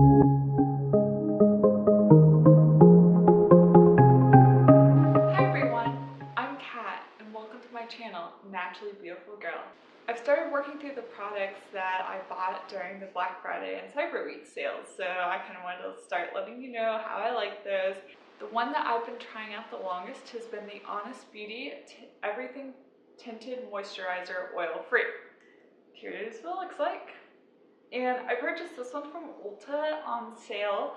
Hi everyone, I'm Kat and welcome to my channel, Naturally Beautiful Girl. I've started working through the products that I bought during the Black Friday and Cyber Week sales, so I kind of wanted to start letting you know how I like those. The one that I've been trying out the longest has been the Honest Beauty Everything Tinted Moisturizer Oil Free. Here's what it looks like. And I purchased this one from Ulta on sale.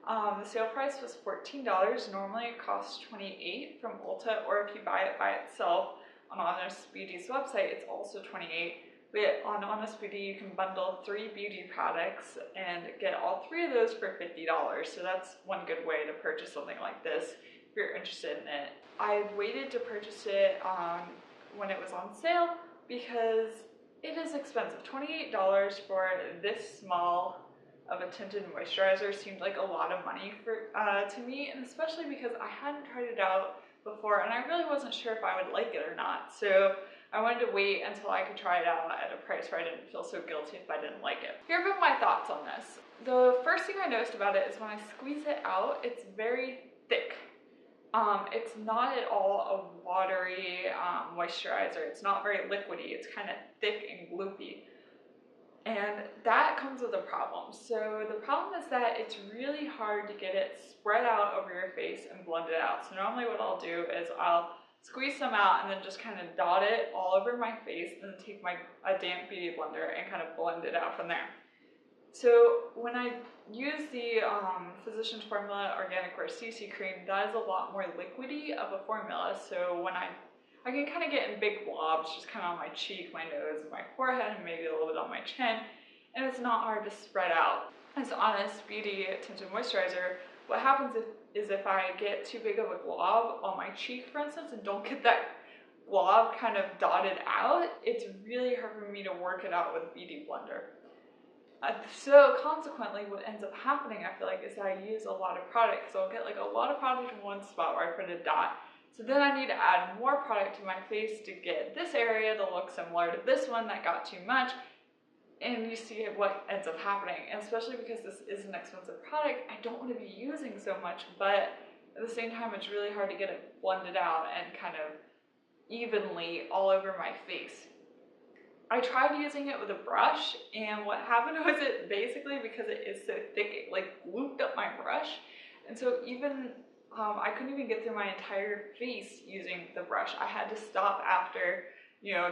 The sale price was $14. Normally it costs $28 from Ulta, or if you buy it by itself on Honest Beauty's website, it's also $28. But on Honest Beauty, you can bundle 3 beauty products and get all 3 of those for $50. So that's one good way to purchase something like this if you're interested in it. I waited to purchase it when it was on sale because it is expensive. $28 for this small of a tinted moisturizer seemed like a lot of money to me, and especially because I hadn't tried it out before and I really wasn't sure if I would like it or not. So I wanted to wait until I could try it out at a price where I didn't feel so guilty if I didn't like it. Here have been my thoughts on this. The first thing I noticed about it is when I squeeze it out, it's very thick. It's not at all a watery moisturizer. It's not very liquidy. It's kind of thick and gloopy. And that comes with a problem. So the problem is that it's really hard to get it spread out over your face and blend it out. So normally what I'll do is I'll squeeze some out and then just kind of dot it all over my face and then take a damp beauty blender and kind of blend it out from there. So when I use the Physicians Formula Organic Wear CC Cream, that is a lot more liquidy of a formula. So when I can kind of get in big blobs, just kind of on my cheek, my nose, and my forehead, and maybe a little bit on my chin, and it's not hard to spread out. As Honest Beauty Tinted Moisturizer, what happens is if I get too big of a glob on my cheek, for instance, and don't get that glob kind of dotted out, it's really hard for me to work it out with a beauty blender. So consequently, what ends up happening, I feel like, is that I use a lot of product. So I'll get like a lot of product in one spot where I put a dot. So then I need to add more product to my face to get this area to look similar to this one that got too much. And you see what ends up happening. And especially because this is an expensive product, I don't want to be using so much, but at the same time, it's really hard to get it blended out and kind of evenly all over my face. I tried using it with a brush, and what happened was it basically, because it is so thick, it like looped up my brush. And so even I couldn't even get through my entire face using the brush. I had to stop after,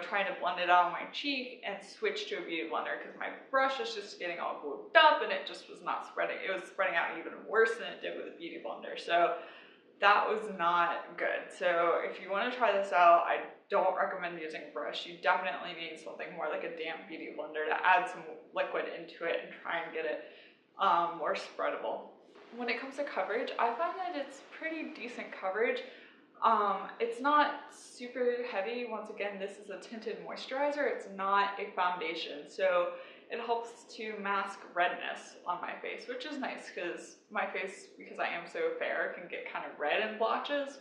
trying to blend it out on my cheek and switch to a beauty blender because my brush was just getting all glooped up and it just was not spreading. It was spreading out even worse than it did with a beauty blender. So that was not good. So if you want to try this out, I don't recommend using a brush. You definitely need something more like a damp beauty blender to add some liquid into it and try and get it more spreadable. When it comes to coverage, I find that it's pretty decent coverage. It's not super heavy. Once again, this is a tinted moisturizer. It's not a foundation. So it helps to mask redness on my face, which is nice because my face, because I am so fair, can get kind of red in blotches,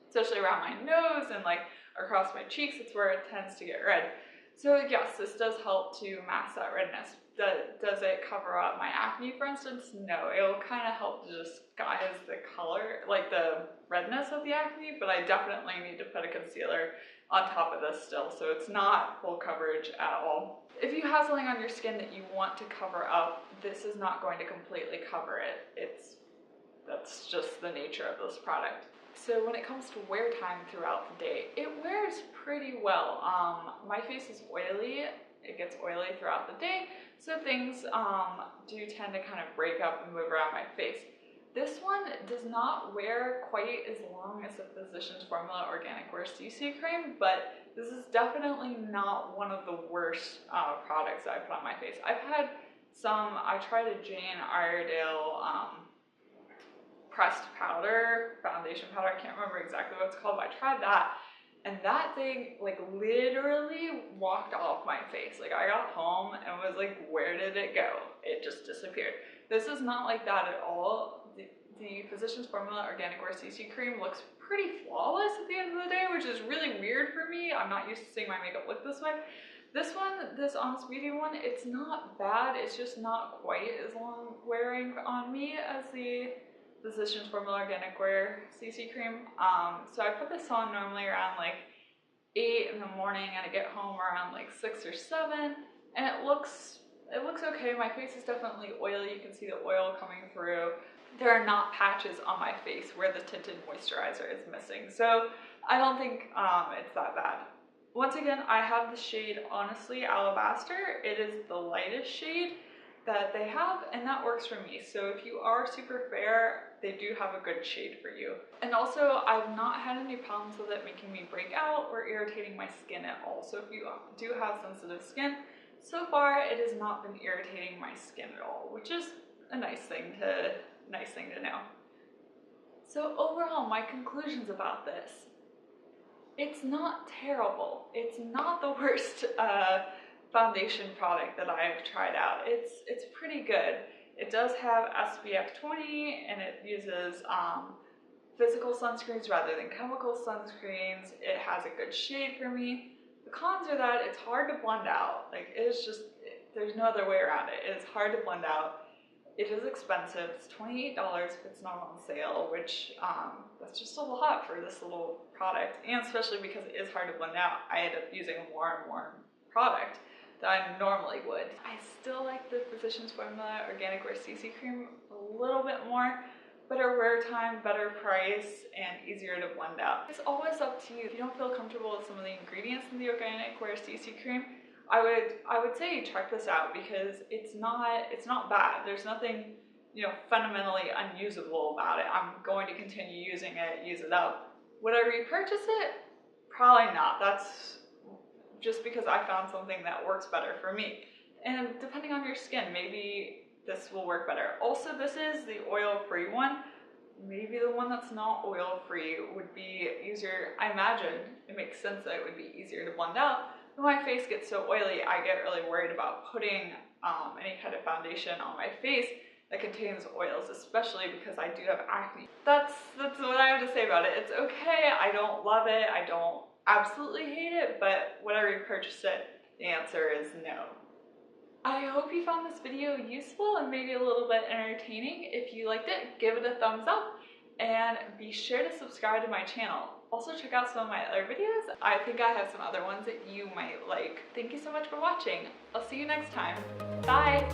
especially around my nose and like across my cheeks. It's where it tends to get red. So yes, this does help to mask that redness. Does it cover up my acne, for instance? No, it'll kind of help to disguise the color, like the redness of the acne, but I definitely need to put a concealer on top of this still, so it's not full coverage at all. If you have something on your skin that you want to cover up, this is not going to completely cover it. That's just the nature of this product. So when it comes to wear time throughout the day, it wears pretty well. My face is oily. It gets oily throughout the day, so things do tend to kind of break up and move around my face. This one does not wear quite as long as the Physicians Formula Organic Wear CC Cream, but this is definitely not one of the worst products that I put on my face. I've had some, I tried a Jane Iredale pressed powder, foundation powder, I can't remember exactly what it's called, but I tried that, and that thing like literally walked off my face. Like I got home and was like, where did it go? It just disappeared. This is not like that at all. The Physicians Formula Organic Wear CC Cream looks pretty flawless at the end of the day, which is really weird for me. I'm not used to seeing my makeup look this way. This one, this Honest Beauty one, it's not bad. It's just not quite as long wearing on me as the Physicians Formula Organic Wear CC Cream. So I put this on normally around like 8 in the morning, and I get home around like 6 or 7, and it looks okay. My face is definitely oily. You can see the oil coming through. There are not patches on my face where the Tinted Moisturizer is missing, so I don't think it's that bad. Once again, I have the shade Honestly Alabaster. It is the lightest shade that they have, and that works for me. So if you are super fair, they do have a good shade for you. And also, I've not had any problems with it making me break out or irritating my skin at all. So if you do have sensitive skin, so far it has not been irritating my skin at all, which is a nice thing to know. So overall, my conclusions about this: it's not terrible. It's not the worst foundation product that I've tried out. It's pretty good. It does have SPF 20, and it uses physical sunscreens rather than chemical sunscreens. It has a good shade for me. The cons are that it's hard to blend out. Like, it's just, there's no other way around it. It is hard to blend out. It is expensive. It's $28 if it's not on sale, which that's just a lot for this little product. And especially because it is hard to blend out, I end up using more and more product than I normally would. I still like the Physicians Formula Organic Wear CC Cream a little bit more. Better wear time, better price, and easier to blend out. It's always up to you. If you don't feel comfortable with some of the ingredients in the Organic Wear CC Cream, I would say check this out, because it's not bad. There's nothing, you know, fundamentally unusable about it. I'm going to continue using it, use it up. Would I repurchase it? Probably not. That's just because I found something that works better for me. And depending on your skin, maybe this will work better. Also, this is the oil-free one. Maybe the one that's not oil-free would be easier. I imagine it makes sense that it would be easier to blend out. When my face gets so oily, I get really worried about putting any kind of foundation on my face that contains oils, especially because I do have acne. That's what I have to say about it. It's okay. I don't love it. I don't absolutely hate it, but would I repurchase it? The answer is no. I hope you found this video useful and maybe a little bit entertaining. If you liked it, give it a thumbs up, and be sure to subscribe to my channel. Also, check out some of my other videos. I think I have some other ones that you might like. Thank you so much for watching. I'll see you next time. Bye!